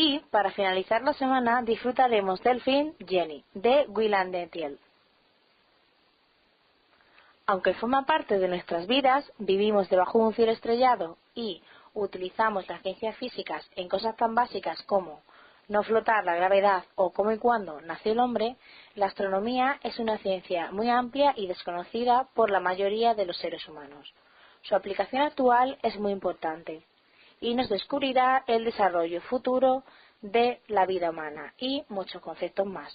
Y, para finalizar la semana, disfrutaremos del film Jenny, de Willem Dafoe. Aunque forma parte de nuestras vidas, vivimos debajo de un cielo estrellado y utilizamos las ciencias físicas en cosas tan básicas como no flotar, la gravedad o cómo y cuándo nació el hombre, la astronomía es una ciencia muy amplia y desconocida por la mayoría de los seres humanos. Su aplicación actual es muy importante y nos descubrirá el desarrollo futuro de la vida humana y muchos conceptos más.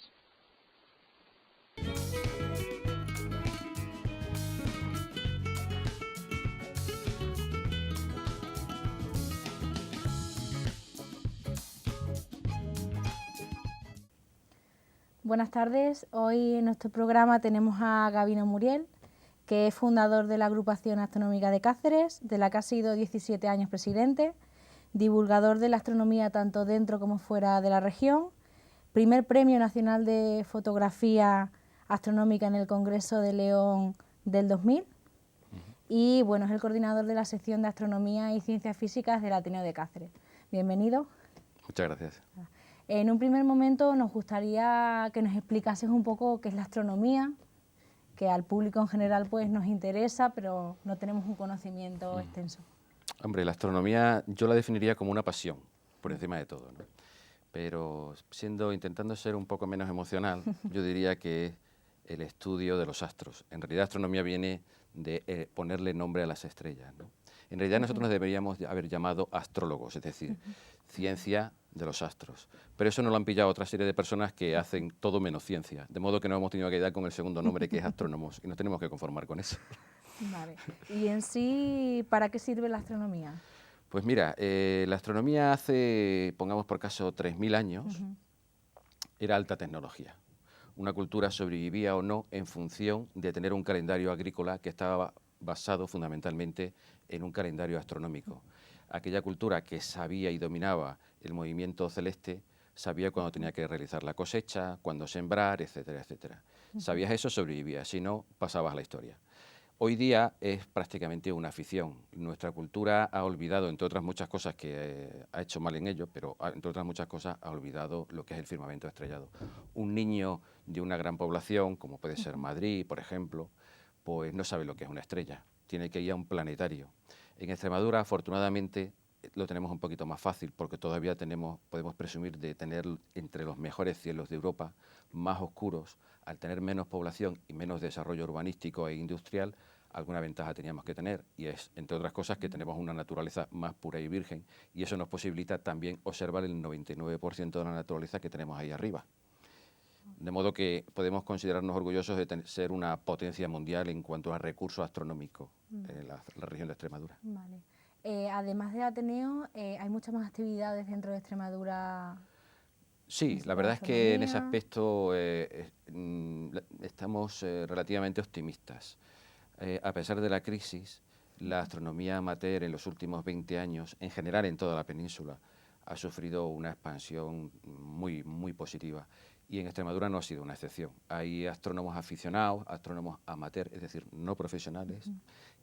Buenas tardes, hoy en nuestro programa tenemos a Gabino Muriel, que es fundador de la Agrupación Astronómica de Cáceres, de la que ha sido 17 años presidente, divulgador de la astronomía tanto dentro como fuera de la región, primer Premio Nacional de Fotografía Astronómica en el Congreso de León del 2000 y bueno, es el coordinador de la sección de Astronomía y Ciencias Físicas del Ateneo de Cáceres. Bienvenido. Muchas gracias. En un primer momento nos gustaría que nos explicases un poco qué es la astronomía, que al público en general pues nos interesa, pero no tenemos un conocimiento extenso. Hombre, la astronomía yo la definiría como una pasión, por encima de todo, ¿no? Pero intentando ser un poco menos emocional, yo diría que es el estudio de los astros. En realidad, astronomía viene de ponerle nombre a las estrellas, ¿no? En realidad nosotros nos deberíamos haber llamado astrólogos, es decir, ciencia de los astros. Pero eso nos lo han pillado otra serie de personas que hacen todo menos ciencia, de modo que nos hemos tenido que quedar con el segundo nombre, que es astrónomos, y nos tenemos que conformar con eso. Vale. Y en sí, ¿para qué sirve la astronomía? Pues mira, la astronomía hace, pongamos por caso, 3000 años, era alta tecnología. Una cultura sobrevivía o no en función de tener un calendario agrícola que estaba basado fundamentalmente en un calendario astronómico. Aquella cultura que sabía y dominaba el movimiento celeste, sabía cuándo tenía que realizar la cosecha, cuándo sembrar, etcétera, etcétera. Sabías eso, sobrevivías, si no, pasabas a la historia. Hoy día es prácticamente una afición. Nuestra cultura ha olvidado, entre otras muchas cosas que ha hecho mal en ello, pero entre otras muchas cosas ha olvidado lo que es el firmamento estrellado. Un niño de una gran población, como puede ser Madrid, por ejemplo, pues no sabe lo que es una estrella. Tiene que ir a un planetario. En Extremadura, afortunadamente, lo tenemos un poquito más fácil porque todavía podemos presumir de tener entre los mejores cielos de Europa, más oscuros. Al tener menos población y menos desarrollo urbanístico e industrial, alguna ventaja teníamos que tener, y es, entre otras cosas, que tenemos una naturaleza más pura y virgen, y eso nos posibilita también observar el 99% de la naturaleza que tenemos ahí arriba. De modo que podemos considerarnos orgullosos de ser una potencia mundial en cuanto a recursos astronómicos en la región de Extremadura. Vale. Además del Ateneo, ¿hay muchas más actividades dentro de Extremadura? Sí, la verdad es que en ese aspecto estamos relativamente optimistas. A pesar de la crisis, la astronomía amateur en los últimos 20 años, en general en toda la península, ha sufrido una expansión muy, muy positiva. Y en Extremadura no ha sido una excepción. Hay astrónomos aficionados, astrónomos amateur, es decir, no profesionales,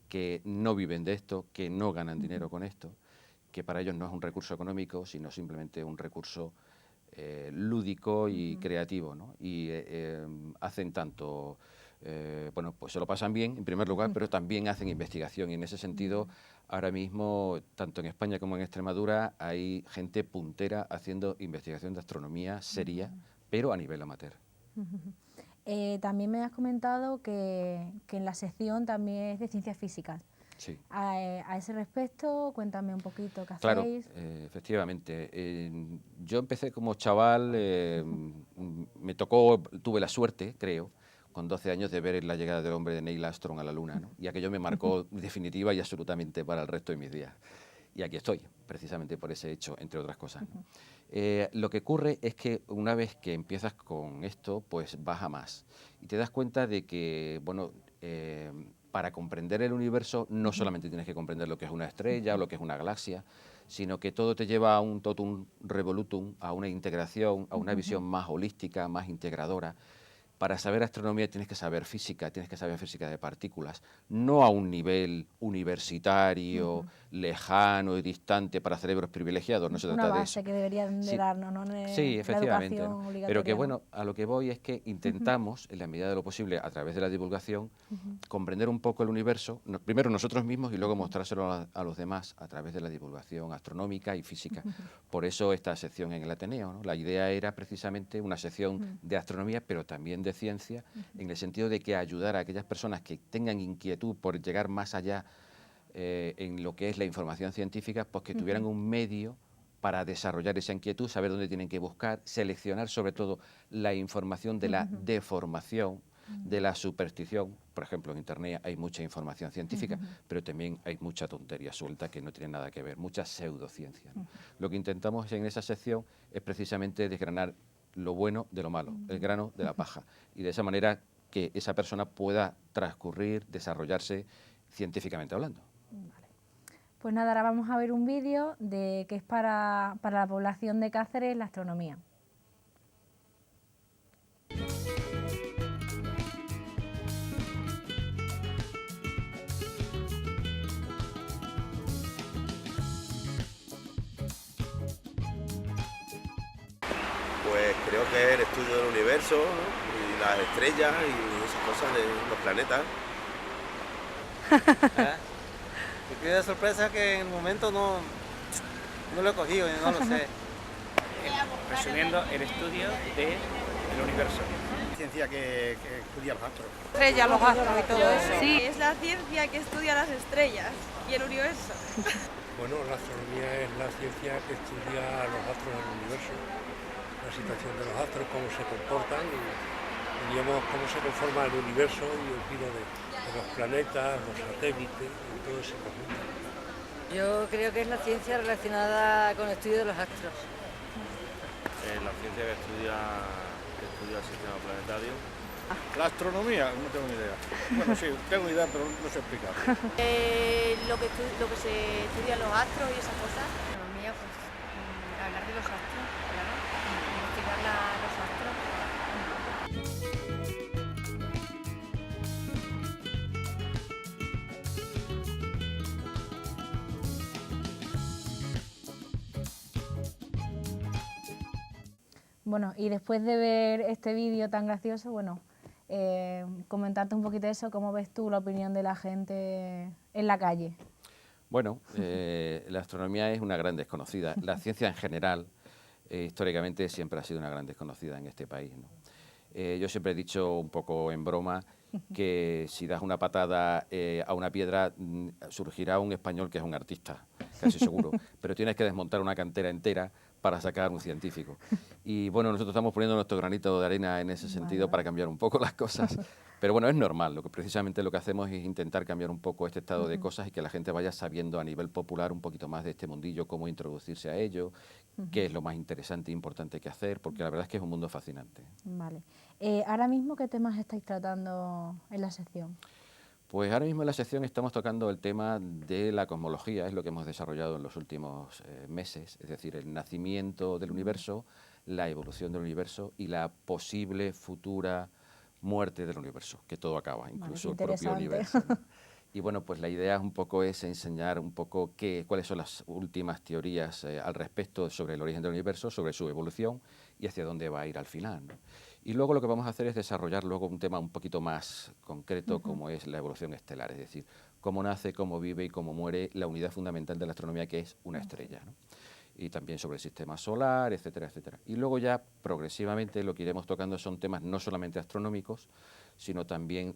que no viven de esto, que no ganan dinero con esto, que para ellos no es un recurso económico, sino simplemente un recurso lúdico y creativo, ¿no? Y hacen tanto, bueno, pues se lo pasan bien en primer lugar, pero también hacen investigación, y en ese sentido ahora mismo, tanto en España como en Extremadura, hay gente puntera haciendo investigación de astronomía seria, pero a nivel amateur. También me has comentado que en la sección también es de ciencias físicas. Sí. A ese respecto, cuéntame un poquito qué Claro, hacéis. efectivamente. Yo empecé como chaval, tuve la suerte, creo, con 12 años de ver la llegada del hombre de Neil Armstrong a la Luna, ¿no? Y aquello me marcó definitiva y absolutamente para el resto de mis días. Y aquí estoy, precisamente por ese hecho, entre otras cosas, ¿no? Lo que ocurre es que una vez que empiezas con esto, pues vas a más. Y te das cuenta de que, bueno, para comprender el universo no solamente tienes que comprender lo que es una estrella o lo que es una galaxia, sino que todo te lleva a un totum revolutum, a una integración, a una visión más holística, más integradora. para saber astronomía tienes que saber física de partículas, no a un nivel universitario, lejano y distante para cerebros privilegiados, no se trata de eso. Una base que deberían de darnos, ¿no? Sí, efectivamente, La educación ¿no? obligatoria. Pero que ¿no? bueno, a lo que voy es que intentamos, en la medida de lo posible, a través de la divulgación, comprender un poco el universo, primero nosotros mismos y luego mostrárselo a los demás a través de la divulgación astronómica y física. Por eso esta sección en el Ateneo, ¿no? La idea era precisamente una sección de astronomía, pero también de ciencia, en el sentido de que ayudar a aquellas personas que tengan inquietud por llegar más allá en lo que es la información científica, pues que tuvieran un medio para desarrollar esa inquietud, saber dónde tienen que buscar, seleccionar sobre todo la información de la deformación, de la superstición. Por ejemplo, en Internet hay mucha información científica, pero también hay mucha tontería suelta que no tiene nada que ver, mucha pseudociencia, ¿no? Lo que intentamos en esa sección es precisamente desgranar lo bueno de lo malo, el grano de la paja, y de esa manera que esa persona pueda transcurrir, desarrollarse científicamente hablando. Pues nada, ahora vamos a ver un vídeo de que es para la población de Cáceres la astronomía. Pues creo que es el estudio del universo, ¿no? Y las estrellas y esas cosas de los planetas. Me quedé de sorpresa que en el momento no lo he cogido y no lo sé. Resumiendo, el estudio del universo. Ciencia que estudia los astros. Estrellas, los astros y todo eso. Sí, es la ciencia que estudia las estrellas y el universo. Bueno, la astronomía es la ciencia que estudia los astros del universo, la situación de los astros, cómo se comportan y digamos cómo se conforma el universo y el giro de los planetas, los satélites y todo ese conjunto. Yo creo que es la ciencia relacionada con el estudio de los astros. La ciencia que estudia el sistema planetario. La astronomía, no tengo ni idea. Bueno, sí, tengo idea, pero no sé explicar. Lo que se estudia los astros y esas cosas. Astronomía, pues hablar de los astros, claro, investigar los astros. Bueno, y después de ver este vídeo tan gracioso, bueno, comentarte un poquito eso, ¿cómo ves tú la opinión de la gente en la calle? Bueno, la astronomía es una gran desconocida. La ciencia en general, históricamente, siempre ha sido una gran desconocida en este país, ¿no? Yo siempre he dicho un poco en broma que si das una patada a una piedra surgirá un español que es un artista, casi seguro, pero tienes que desmontar una cantera entera para sacar un científico. Y bueno, nosotros estamos poniendo nuestro granito de arena en ese sentido para cambiar un poco las cosas. Pero bueno, es normal, precisamente lo que hacemos es intentar cambiar un poco este estado de cosas y que la gente vaya sabiendo a nivel popular un poquito más de este mundillo, cómo introducirse a ello, qué es lo más interesante e importante que hacer, porque la verdad es que es un mundo fascinante. Vale. Ahora mismo, ¿qué temas estáis tratando en la sección? Pues ahora mismo en la sección estamos tocando el tema de la cosmología, es lo que hemos desarrollado en los últimos meses, es decir, el nacimiento del universo, la evolución del universo y la posible futura muerte del universo, que todo acaba, incluso el propio universo, ¿no? Y bueno, pues la idea un poco es enseñar un poco cuáles son las últimas teorías al respecto sobre el origen del universo, sobre su evolución y hacia dónde va a ir al final, ¿no? Y luego lo que vamos a hacer es desarrollar luego un tema un poquito más concreto como es la evolución estelar, es decir, cómo nace, cómo vive y cómo muere la unidad fundamental de la astronomía que es una estrella, ¿no? Y también sobre el sistema solar, etcétera, etcétera. Y luego ya progresivamente lo que iremos tocando son temas no solamente astronómicos, sino también,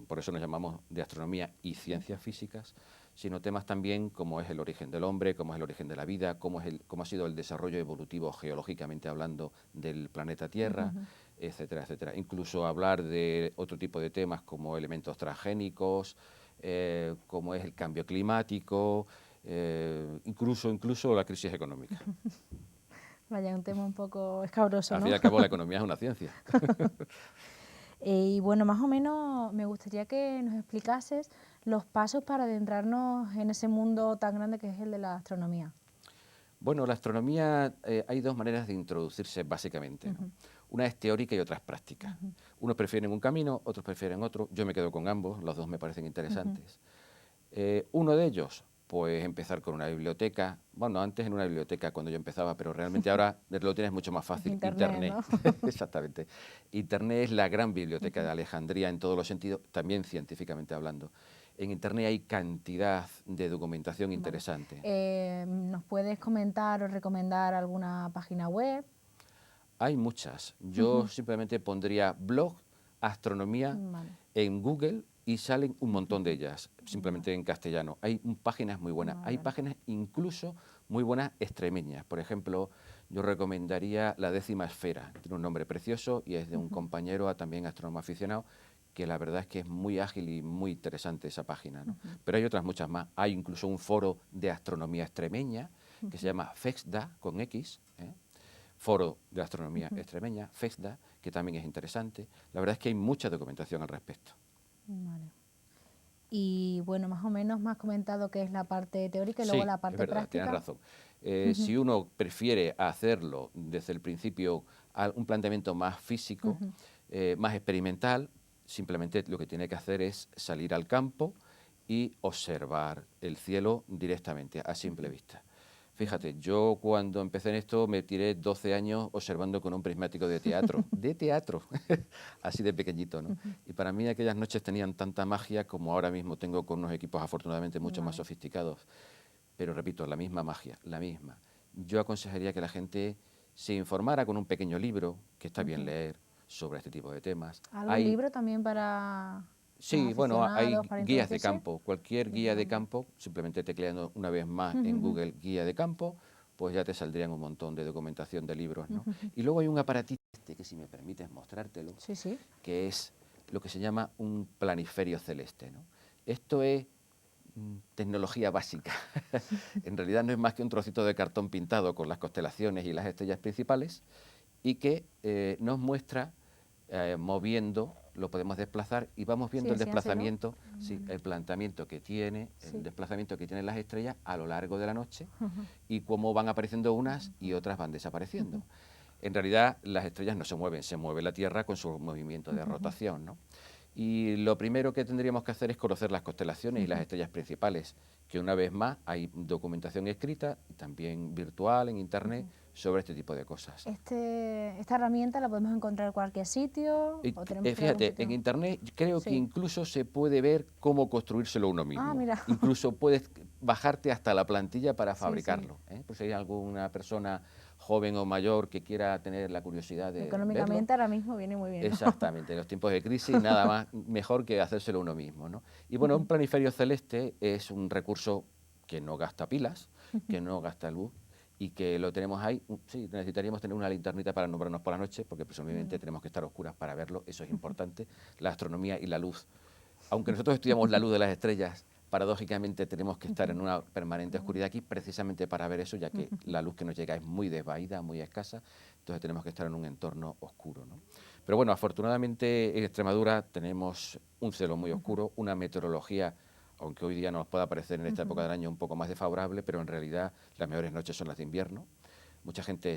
por eso nos llamamos de astronomía y ciencias físicas, sino temas también como es el origen del hombre, cómo es el origen de la vida, cómo ha sido el desarrollo evolutivo geológicamente hablando del planeta Tierra, etcétera, etcétera. Incluso hablar de otro tipo de temas como elementos transgénicos, como es el cambio climático, incluso la crisis económica. Vaya, un tema un poco escabroso, ¿no? Al fin y al cabo la economía es una ciencia. Y bueno, más o menos me gustaría que nos explicases los pasos para adentrarnos en ese mundo tan grande que es el de la astronomía. Bueno, la astronomía, hay dos maneras de introducirse básicamente, ¿no? Una es teórica y otra es práctica. Unos prefieren un camino, otros prefieren otro. Yo me quedo con ambos, los dos me parecen interesantes. Uno de ellos, pues empezar con una biblioteca. Bueno, antes en una biblioteca cuando yo empezaba, pero realmente ahora lo tienes mucho más fácil. Internet. ¿No? Exactamente. Internet es la gran biblioteca de Alejandría en todos los sentidos, también científicamente hablando. En Internet hay cantidad de documentación interesante. ¿Nos puedes comentar o recomendar alguna página web? Hay muchas. Yo simplemente pondría blog astronomía en Google y salen un montón de ellas, simplemente en castellano. Hay páginas muy buenas. Hay páginas incluso muy buenas extremeñas. Por ejemplo, yo recomendaría La Décima Esfera. Tiene un nombre precioso y es de un compañero también astrónomo aficionado, que la verdad es que es muy ágil y muy interesante esa página, ¿no? Pero hay otras muchas más. Hay incluso un foro de astronomía extremeña que se llama FEXDA, con X, Foro de Astronomía Extremeña, FEXDA, que también es interesante. La verdad es que hay mucha documentación al respecto. Vale. Y bueno, más o menos me has comentado que es la parte teórica y luego la parte es verdad, práctica. Tienes razón. Si uno prefiere hacerlo desde el principio, un planteamiento más físico, más experimental, simplemente lo que tiene que hacer es salir al campo y observar el cielo directamente, a simple vista. Fíjate, yo cuando empecé en esto me tiré 12 años observando con un prismático de teatro, así de pequeñito, ¿no? Y para mí aquellas noches tenían tanta magia como ahora mismo tengo con unos equipos afortunadamente mucho más sofisticados. Pero repito, la misma magia, la misma. Yo aconsejaría que la gente se informara con un pequeño libro, que está bien leer, sobre este tipo de temas. ¿Algún libro también para...? Sí, bueno, hay guías de campo. Cualquier guía de campo, simplemente tecleando una vez más en Google guía de campo, pues ya te saldrían un montón de documentación de libros, ¿no? Y luego hay un aparatito, que si me permites mostrártelo, que es lo que se llama un planiferio celeste, ¿no? Esto es tecnología básica. En realidad no es más que un trocito de cartón pintado con las constelaciones y las estrellas principales y que nos muestra moviendo, lo podemos desplazar y vamos viendo el desplazamiento, el planteamiento que tiene, el desplazamiento que tienen las estrellas a lo largo de la noche y cómo van apareciendo unas y otras van desapareciendo. En realidad las estrellas no se mueven, se mueve la Tierra con su movimiento de rotación, ¿no? Y lo primero que tendríamos que hacer es conocer las constelaciones y las estrellas principales, que una vez más hay documentación escrita y también virtual en Internet sobre este tipo de cosas. ¿Esta herramienta la podemos encontrar en cualquier sitio? ¿O tenemos que fíjate, en Internet creo que incluso se puede ver cómo construírselo uno mismo. Mira. Incluso puedes bajarte hasta la plantilla para fabricarlo. Pues si hay alguna persona joven o mayor que quiera tener la curiosidad de económicamente verlo. Ahora mismo viene muy bien, ¿no? Exactamente, en los tiempos de crisis nada más mejor que hacérselo uno mismo, ¿no? Y bueno, un planiferio celeste es un recurso que no gasta pilas, que no gasta luz y que lo tenemos ahí. Sí, necesitaríamos tener una linternita para alumbrarnos por la noche porque presumiblemente tenemos que estar a oscuras para verlo, eso es importante, la astronomía y la luz. Aunque nosotros estudiamos la luz de las estrellas, paradójicamente tenemos que estar en una permanente oscuridad aquí precisamente para ver eso, ya que la luz que nos llega es muy desvaída, muy escasa, entonces tenemos que estar en un entorno oscuro, ¿no? Pero bueno, afortunadamente en Extremadura tenemos un cielo muy oscuro, una meteorología, aunque hoy día nos pueda parecer en esta época del año un poco más desfavorable, pero en realidad las mejores noches son las de invierno. Mucha gente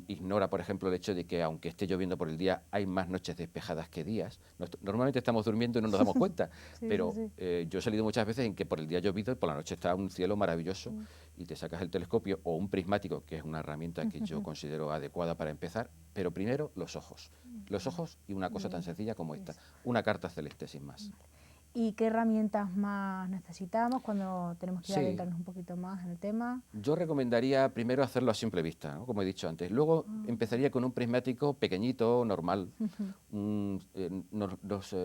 ignora, por ejemplo, el hecho de que aunque esté lloviendo por el día, hay más noches despejadas que días. Normalmente estamos durmiendo y no nos damos cuenta, pero yo he salido muchas veces en que por el día ha llovido y por la noche está un cielo maravilloso y te sacas el telescopio o un prismático, que es una herramienta que yo considero adecuada para empezar, pero primero los ojos. Los ojos y una cosa tan sencilla como esta, una carta celeste sin más. ¿Y qué herramientas más necesitamos cuando tenemos que adentrarnos un poquito más en el tema? Yo recomendaría primero hacerlo a simple vista, ¿no? Como he dicho antes. Luego empezaría con un prismático pequeñito, normal. Los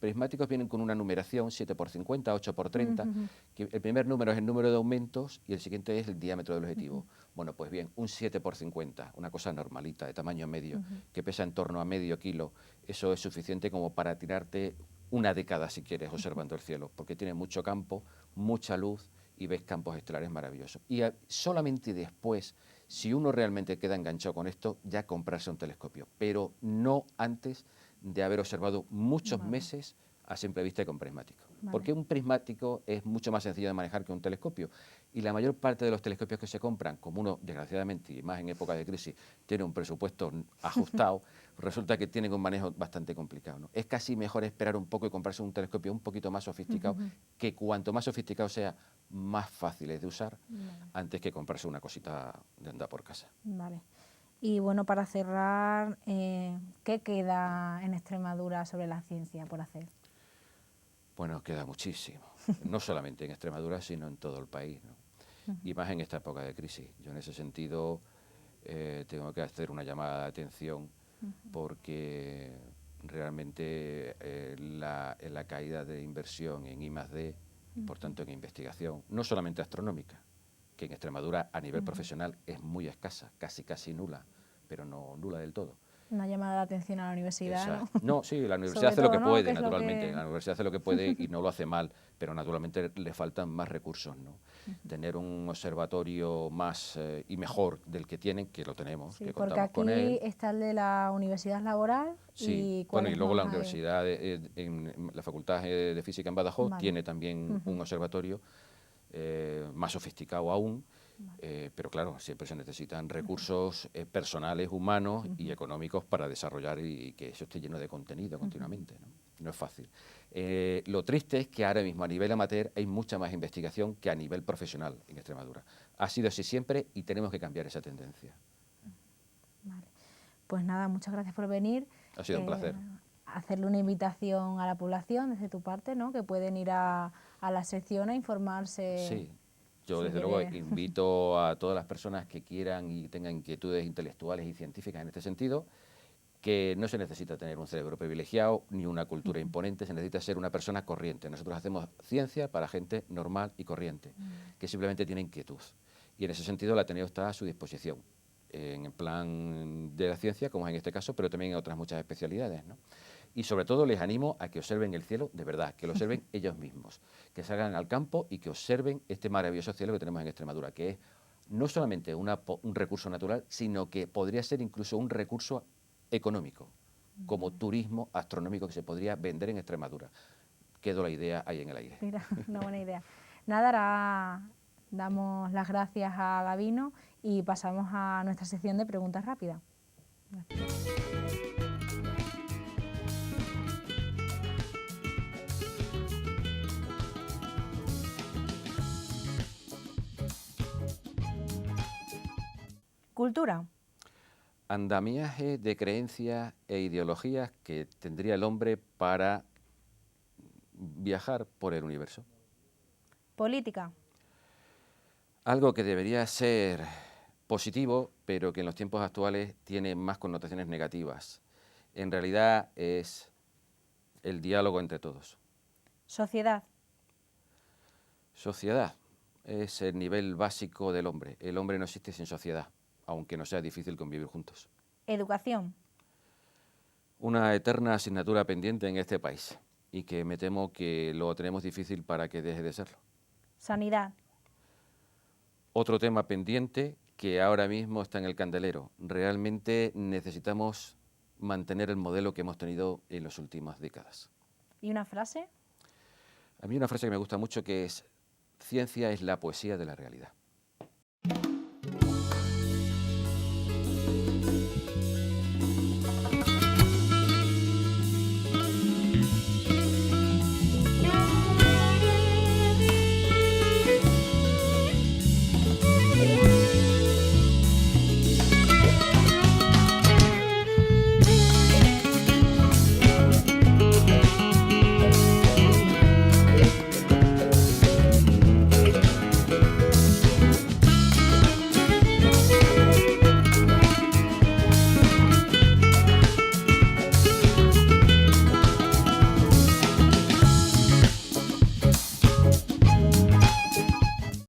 prismáticos vienen con una numeración 7×50, 8×30. Que el primer número es el número de aumentos y el siguiente es el diámetro del objetivo. Bueno, pues bien, un 7×50, una cosa normalita, de tamaño medio, que pesa en torno a medio kilo. Eso es suficiente como para tirarte una década, si quieres, observando el cielo, porque tiene mucho campo, mucha luz y ves campos estelares maravillosos. Y solamente después, si uno realmente queda enganchado con esto, ya comprarse un telescopio, pero no antes de haber observado muchos meses a simple vista y con prismático. Vale. Porque un prismático es mucho más sencillo de manejar que un telescopio. Y la mayor parte de los telescopios que se compran, como uno, desgraciadamente, y más en época de crisis, tiene un presupuesto ajustado, resulta que tienen un manejo bastante complicado, ¿no? Es casi mejor esperar un poco y comprarse un telescopio un poquito más sofisticado, que cuanto más sofisticado sea, más fácil es de usar, antes que comprarse una cosita de andar por casa. Vale. Y bueno, para cerrar, ¿qué queda en Extremadura sobre la ciencia por hacer? Bueno, queda muchísimo, no solamente en Extremadura, sino en todo el país, ¿no? Y más en esta época de crisis. Yo en ese sentido tengo que hacer una llamada de atención porque realmente la caída de inversión en I+D, por tanto en investigación, no solamente astronómica, que en Extremadura a nivel profesional es muy escasa, casi nula, pero no nula del todo. Una llamada de atención a la universidad, ¿no? No, sí, la universidad Sobre hace lo que todo, ¿no? puede, Que es lo naturalmente. que- La universidad hace lo que puede y no lo hace mal, pero naturalmente le faltan más recursos, ¿no? Tener un observatorio más y mejor del que tienen, que lo tenemos, Sí, que porque contamos con aquí él. está el de la Universidad Laboral Sí, y bueno, y luego la más hay? universidad, en la Facultad de Física en Badajoz Vale. tiene también un observatorio más sofisticado aún, pero claro, siempre se necesitan recursos personales, humanos y económicos para desarrollar y que eso esté lleno de contenido continuamente, ¿no? No es fácil. Lo triste es que ahora mismo a nivel amateur hay mucha más investigación que a nivel profesional en Extremadura. Ha sido así siempre y tenemos que cambiar esa tendencia. Vale. Pues nada, muchas gracias por venir. Ha sido un placer. Hacerle una invitación a la población desde tu parte, ¿no? Que pueden ir a la sección a informarse. Sí, yo si desde luego quiere. invito a todas las personas que quieran y tengan inquietudes intelectuales y científicas en este sentido, que no se necesita tener un cerebro privilegiado ni una cultura imponente, se necesita ser una persona corriente. Nosotros hacemos ciencia para gente normal y corriente, que simplemente tiene inquietud. Y en ese sentido el Ateneo está a su disposición, en el plan de la ciencia, como es en este caso, pero también en otras muchas especialidades, ¿no? Y sobre todo les animo a que observen el cielo de verdad, que lo observen ellos mismos, que salgan al campo y que observen este maravilloso cielo que tenemos en Extremadura, que es no solamente un recurso natural, sino que podría ser incluso un recurso económico, como turismo astronómico que se podría vender en Extremadura. Quedó la idea ahí en el aire. Mira, una buena idea. Nada, ahora damos las gracias a Gabino y pasamos a nuestra sección de preguntas rápidas. Cultura. Andamiaje de creencias e ideologías que tendría el hombre para viajar por el universo. Política. Algo que debería ser positivo, pero que en los tiempos actuales tiene más connotaciones negativas. En realidad es el diálogo entre todos. Sociedad. Sociedad es el nivel básico del hombre. El hombre no existe sin sociedad, aunque no sea difícil convivir juntos. Educación. Una eterna asignatura pendiente en este país y que me temo que lo tenemos difícil para que deje de serlo. Sanidad. Otro tema pendiente que ahora mismo está en el candelero. Realmente necesitamos mantener el modelo que hemos tenido en las últimas décadas. ¿Y una frase? A mí una frase que me gusta mucho que es: ciencia es la poesía de la realidad.